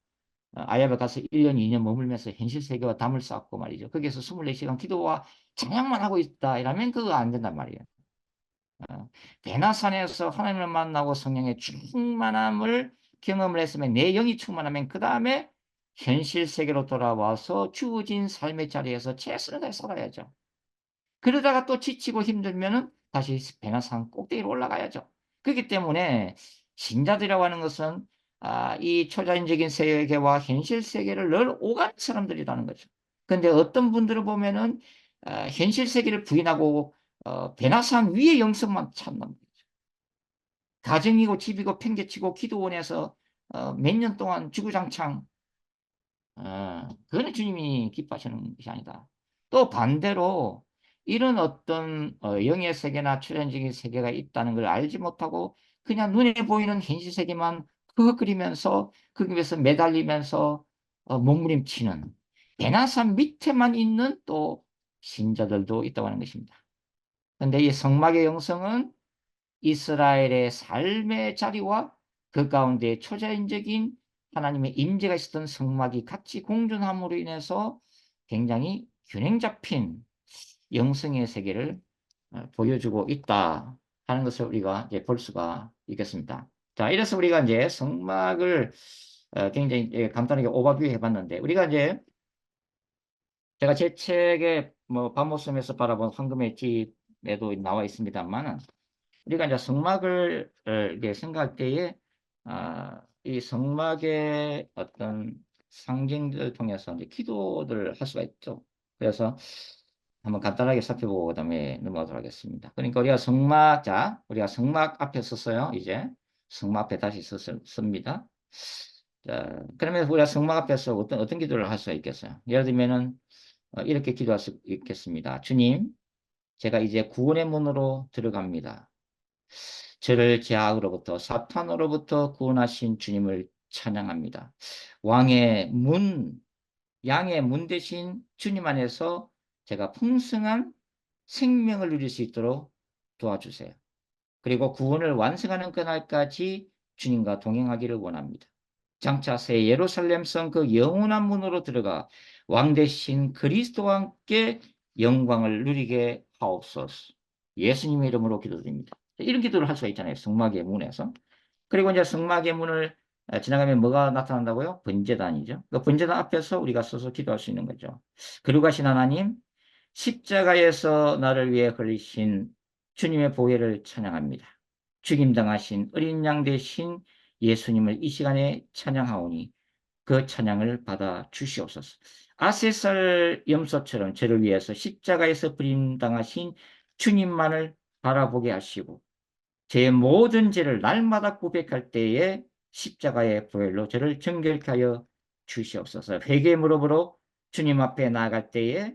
아야베 가서 1년, 2년 머물면서 현실 세계와 담을 쌓고 말이죠. 거기에서 24시간 기도와 찬양만 하고 있다. 이러면 그거 안 된단 말이에요. 베나산에서 하나님을 만나고 성령의 충만함을 경험을 했으면 내 영이 충만하면 그 다음에 현실 세계로 돌아와서 주어진 삶의 자리에서 최선을 다해 살아야죠. 그러다가 또 지치고 힘들면은 다시 베나산 꼭대기로 올라가야죠. 그렇기 때문에 신자들이라고 하는 것은 이 초자연적인 세계와 현실 세계를 늘 오가는 사람들이라는 거죠. 근데 어떤 분들을 보면은 현실 세계를 부인하고 베나산 위의 영성만 찾는 거죠. 가정이고 집이고 팽개치고 기도원에서 몇 년 동안 주구장창 그거는 주님이 기뻐하시는 것이 아니다. 또 반대로 이런 어떤 영의 세계나 초자연적인 세계가 있다는 걸 알지 못하고 그냥 눈에 보이는 현실 세계만 그거 그리면서 거기에서 매달리면서 몸부림치는 베나산 밑에만 있는 또 신자들도 있다고 하는 것입니다. 그런데 이 성막의 영성은 이스라엘의 삶의 자리와 그 가운데 초자연적인 하나님의 임재가 있었던 성막이 같이 공존함으로 인해서 굉장히 균형 잡힌 영성의 세계를 보여주고 있다 하는 것을 우리가 이제 볼 수가 있겠습니다. 자, 이래서 우리가 이제 성막을 굉장히 간단하게 오버뷰 해봤는데 우리가 이제 제가 제 책에 뭐 밤모섬에서 바라본 황금의 집에도 나와 있습니다만 우리가 이제 성막을 이렇게 생각할 때에 이 성막의 어떤 상징들을 통해서 이제 기도를 할 수가 있죠. 그래서 한번 간단하게 살펴보고 그다음에 넘어가도록 하겠습니다. 그러니까 우리가 성막 앞에 섰어요. 이제 성막 앞에 다시 섭니다. 자, 그러면 우리가 성막 앞에서 어떤 기도를 할 수가 있겠어요? 예를 들면은 이렇게 기도할 수 있겠습니다. 주님, 제가 이제 구원의 문으로 들어갑니다. 저를 제약으로부터 사탄으로부터 구원하신 주님을 찬양합니다. 왕의 문, 양의 문 대신 주님 안에서 제가 풍성한 생명을 누릴 수 있도록 도와주세요. 그리고 구원을 완성하는 그날까지 주님과 동행하기를 원합니다. 장차 새 예루살렘 성 그 영원한 문으로 들어가 왕 대신 그리스도와 함께 영광을 누리게 하옵소서. 예수님의 이름으로 기도드립니다. 이런 기도를 할 수가 있잖아요. 성막의 문에서. 그리고 이제 성막의 문을 지나가면 뭐가 나타난다고요? 번제단이죠. 그 번제단 앞에서 우리가 서서 기도할 수 있는 거죠. 거룩하신 하나님, 십자가에서 나를 위해 흘리신 주님의 보혈을 찬양합니다. 죽임당하신 어린 양 대신 예수님을 이 시간에 찬양하오니 그 찬양을 받아 주시옵소서. 아세살 염소처럼 저를 위해서 십자가에서 부임당하신 주님만을 바라보게 하시고 제 모든 죄를 날마다 고백할 때에 십자가의 보혈로 저를 정결케 하여 주시옵소서. 회개 무릎으로 주님 앞에 나아갈 때에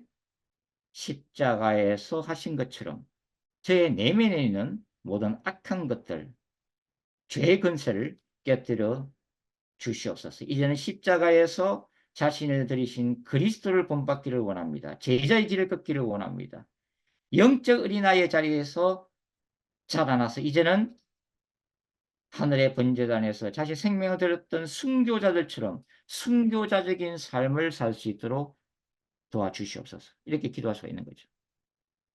십자가에서 하신 것처럼 제 내면에 있는 모든 악한 것들, 죄의 근세를 깨뜨려 주시옵소서. 이제는 십자가에서 자신을 들이신 그리스도를 본받기를 원합니다. 제자의 길을 걷기를 원합니다. 영적 어린아이의 자리에서 자라나서 이제는 하늘의 번제단에서 자신 생명을 드렸던 순교자들처럼 순교자적인 삶을 살 수 있도록 도와주시옵소서. 이렇게 기도할 수가 있는 거죠.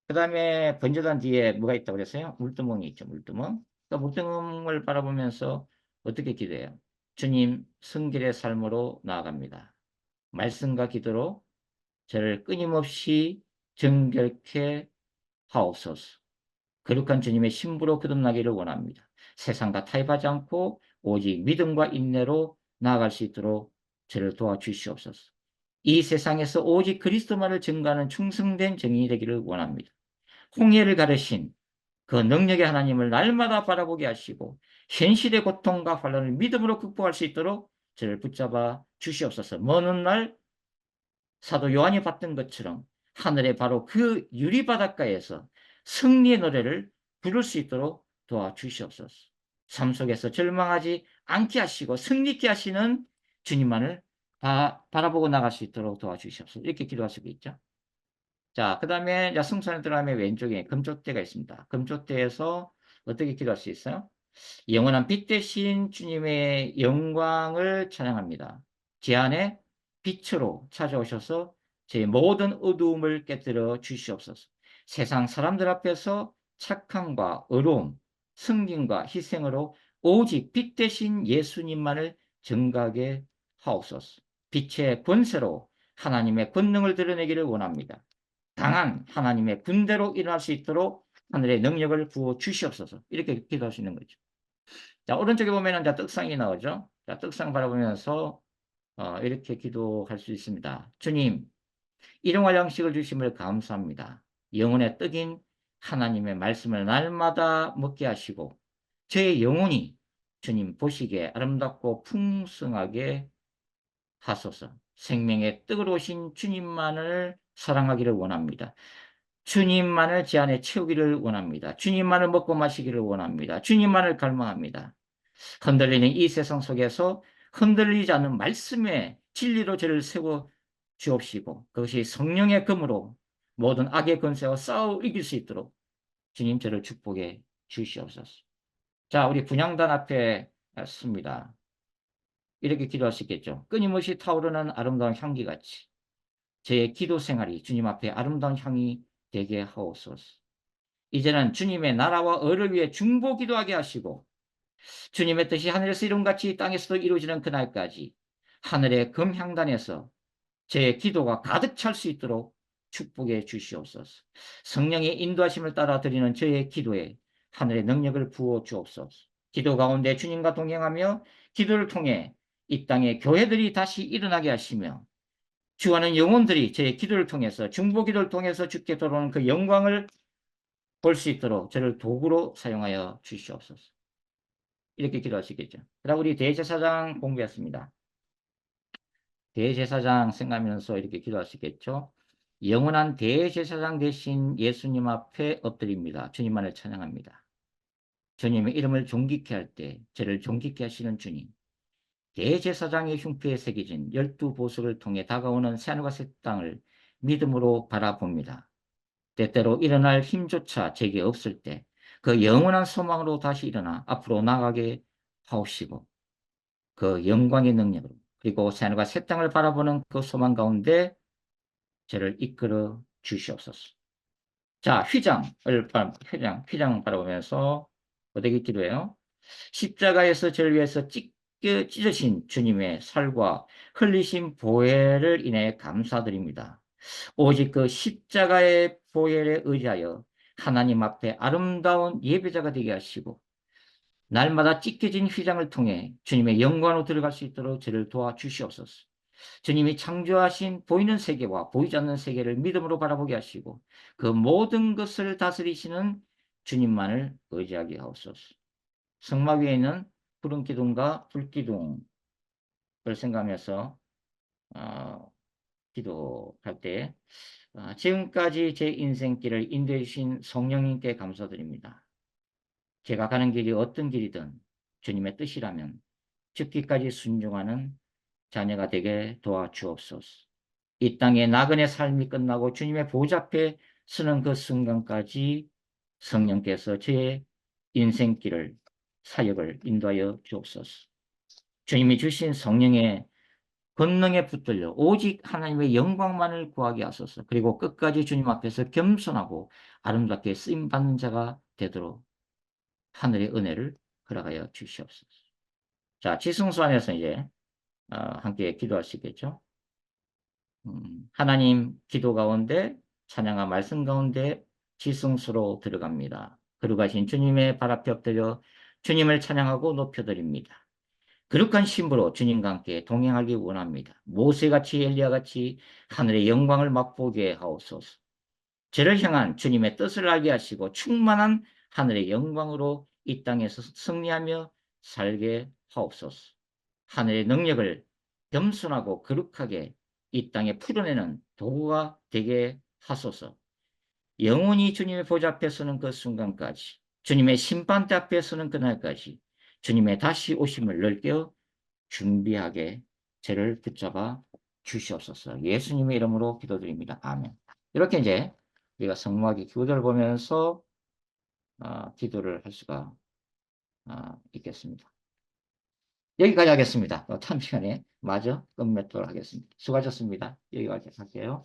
그 다음에 번제단 뒤에 뭐가 있다고 그랬어요? 물두멍이 있죠. 물두멍. 그 물두멍을 바라보면서 어떻게 기도해요? 주님, 성결의 삶으로 나아갑니다. 말씀과 기도로 저를 끊임없이 정결케 하옵소서. 거룩한 주님의 신부로 거듭나기를 원합니다. 세상과 타협하지 않고 오직 믿음과 인내로 나아갈 수 있도록 저를 도와주시옵소서. 이 세상에서 오직 그리스도만을 증거하는 충성된 정인이 되기를 원합니다. 홍해를 가르신 그 능력의 하나님을 날마다 바라보게 하시고 현실의 고통과 환란을 믿음으로 극복할 수 있도록 저를 붙잡아 주시옵소서. 먼 훗날 사도 요한이 봤던 것처럼 하늘의 바로 그 유리바닷가에서 승리의 노래를 부를 수 있도록 도와주시옵소서. 삶 속에서 절망하지 않게 하시고 승리케 하시는 주님만을 바라보고 나갈 수 있도록 도와주시옵소서. 이렇게 기도할 수가 있죠. 자, 그 다음에 승선에 들어가면 왼쪽에 금쪽대가 있습니다. 금쪽대에서 어떻게 기도할 수 있어요? 영원한 빛 대신 주님의 영광을 찬양합니다. 제 안에 빛으로 찾아오셔서 제 모든 어두움을 깨뜨려 주시옵소서. 세상 사람들 앞에서 착함과 의로움, 승진과 희생으로 오직 빛 대신 예수님만을 증거하게 하옵소서. 빛의 권세로 하나님의 권능을 드러내기를 원합니다. 강한 하나님의 군대로 일어날 수 있도록 하늘의 능력을 부어 주시옵소서. 이렇게 기도할 수 있는 거죠. 자, 오른쪽에 보면은 자, 떡상이 나오죠. 자, 떡상 바라보면서 이렇게 기도할 수 있습니다. 주님, 일용할 양식을 주심을 감사합니다. 영혼의 떡인 하나님의 말씀을 날마다 먹게 하시고 제 영혼이 주님 보시기에 아름답고 풍성하게 하소서. 생명의 떡으로 오신 주님만을 사랑하기를 원합니다. 주님만을 제 안에 채우기를 원합니다. 주님만을 먹고 마시기를 원합니다. 주님만을 갈망합니다. 흔들리는 이 세상 속에서 흔들리지 않는 말씀의 진리로 저를 세워 주옵시고 그것이 성령의 검으로 모든 악의 권세와 싸워 이길 수 있도록 주님 저를 축복해 주시옵소서. 자, 우리 분향단 앞에 씁니다. 이렇게 기도할 수 있겠죠. 끊임없이 타오르는 아름다운 향기같이 저의 기도 생활이 주님 앞에 아름다운 향이 되게 하옵소서. 이제는 주님의 나라와 의를 위해 중보 기도하게 하시고 주님의 뜻이 하늘에서 이룬같이 땅에서도 이루어지는 그날까지 하늘의 금향단에서 제 기도가 가득 찰 수 있도록 축복해 주시옵소서. 성령의 인도하심을 따라 드리는 저의 기도에 하늘의 능력을 부어 주옵소서. 기도 가운데 주님과 동행하며 기도를 통해 이 땅의 교회들이 다시 일어나게 하시며 주하는 영혼들이 제 기도를 통해서 중보 기도를 통해서 주께 돌아오는 그 영광을 볼 수 있도록 저를 도구로 사용하여 주시옵소서. 이렇게 기도할 수 있겠죠. 그다음 우리 대제사장 공부했습니다. 대제사장 생각하면서 이렇게 기도할 수 있겠죠. 영원한 대제사장 되신 예수님 앞에 엎드립니다. 주님만을 찬양합니다. 주님의 이름을 존귀케 할 때 저를 존귀케 하시는 주님. 대제사장의 흉표에 새겨진 12보석을 통해 다가오는 새하늘과 새 땅을 믿음으로 바라봅니다. 때때로 일어날 힘조차 제게 없을 때 그 영원한 소망으로 다시 일어나 앞으로 나가게 하옵시고 그 영광의 능력으로 그리고 새하늘과 새 땅을 바라보는 그 소망 가운데 저를 이끌어 주시옵소서. 자, 휘장 바라보면서 어떻게 기도해요? 십자가에서 저를 위해서 찢으신 주님의 살과 흘리신 보혈을 인해 감사드립니다. 오직 그 십자가의 보혈에 의지하여 하나님 앞에 아름다운 예배자가 되게 하시고 날마다 찢겨진 휘장을 통해 주님의 영광으로 들어갈 수 있도록 저를 도와주시옵소서. 주님이 창조하신 보이는 세계와 보이지 않는 세계를 믿음으로 바라보게 하시고 그 모든 것을 다스리시는 주님만을 의지하게 하옵소서. 성막 위에 있는 푸른 기둥과 불기둥을 생각하면서 기도할 때 지금까지 제 인생길을 인도해 주신 성령님께 감사드립니다. 제가 가는 길이 어떤 길이든 주님의 뜻이라면 죽기까지 순종하는 자녀가 되게 도와주옵소서. 이 땅의 나그네 삶이 끝나고 주님의 보좌 앞에 서는 그 순간까지 성령께서 제 인생길을 사역을 인도하여 주옵소서. 주님이 주신 성령의 권능에 붙들려 오직 하나님의 영광만을 구하게 하소서. 그리고 끝까지 주님 앞에서 겸손하고 아름답게 쓰임받는 자가 되도록 하늘의 은혜를 허락하여 주시옵소서. 자, 지성소 안에서 이제 함께 기도하시겠죠. 하나님 기도 가운데 찬양과 말씀 가운데 지성소로 들어갑니다. 거룩하신 주님의 발 앞에 엎드려 주님을 찬양하고 높여드립니다. 거룩한 신부로 주님과 함께 동행하기 원합니다. 모세같이 엘리야같이 하늘의 영광을 맛보게 하옵소서. 저를 향한 주님의 뜻을 알게 하시고 충만한 하늘의 영광으로 이 땅에서 승리하며 살게 하옵소서. 하늘의 능력을 겸손하고 거룩하게 이 땅에 풀어내는 도구가 되게 하소서. 영원히 주님의 보좌 앞에 서는 그 순간까지 주님의 심판대 앞에 서는 그날까지 주님의 다시 오심을 널뛰어 준비하게 저를 붙잡아 주시옵소서. 예수님의 이름으로 기도드립니다. 아멘. 이렇게 이제 우리가 성모하기 기도를 보면서 기도를 할 수가 있겠습니다. 여기까지 하겠습니다. 다음 시간에 마저 끝맺도록 하겠습니다. 수고하셨습니다. 여기까지 할게요.